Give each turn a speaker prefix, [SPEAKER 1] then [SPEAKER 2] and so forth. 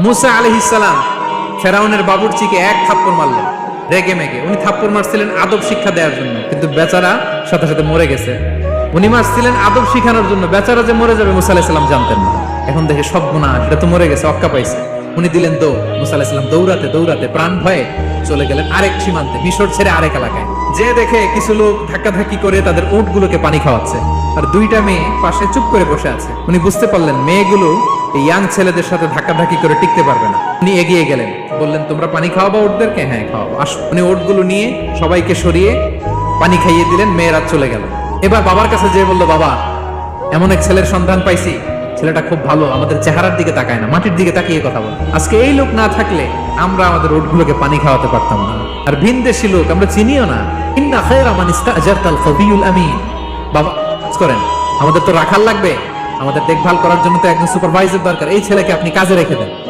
[SPEAKER 1] মুসা আলাইহিস সালাম ফেরাউনের বাবুর্চিকে এক থাপ্পড় মারলেন রেগে মেগে। উনি থাপ্পড় মারছিলেন আদব শিক্ষা দেওয়ার জন্য, কিন্তু বেচারা সাথে সাথে মরে গেছে। উনি মারছিলেন আদব শিখানোর জন্য, বেচারা যে মরে যাবে মুসা আলাইহিস সালাম জানতেন না। এখন দেখে সব গুনাহ, এটা তো মরে গেছে, অক্কা পাইছে। উনি দিলেন দৌড়। মুসা আলাইহিস সালাম দৌড়াতে দৌড়াতে প্রাণ ভয়ে চলে গেলেন আরেক সীমান্তে, মিশর ছেড়ে আরেক এলাকায়। যে দেখে কিছু লোক ধাক্কাধাক্কি করে তাদের উটগুলোকে পানি খাওয়াচ্ছে, আর দুইটা মেয়ে পাশে চুপ করে বসে আছে। উনি বুঝতে পারলেন মেয়েগুলো এই ইয়াং ছেলেদের সাথে ধাক্কাধাক্কি করে টিকতে পারবে না। উনি এগিয়ে গেলেন, বললেন তোমরা পানি খাওয়াবো উটদেরকে? হ্যাঁ খাওয়াবো, আসো। উনি উটগুলো নিয়ে সবাইকে সরিয়ে পানি খাইয়ে দিলেন, মেয়েরা চলে গেল। এবার বাবার কাছে যেয়ে বললো, বাবা এমন এক ছেলের সন্ধান পাইছি, ছেলেটা খুব ভালো, আমাদের চেহারার দিকে তাকায় না, মাটির দিকে তাকিয়ে কথা বলে। আজকে এই লোক না থাকলে আমরা আমাদের উটগুলোকে পানি খাওয়াতে পারতাম না। আর ভিনদেশী লোক আমরা চিনিও না। ইন্না খায়রা মান ইস্তাজারতাল কবিয়ুল আমিন। বাবা কাজ করেন, আমাদের তো রাখাল লাগবে, আমাদের দেখভাল করার জন্য তো একজন সুপারভাইজার দরকার, এই ছেলেকে আপনি কাজে রেখে দেন।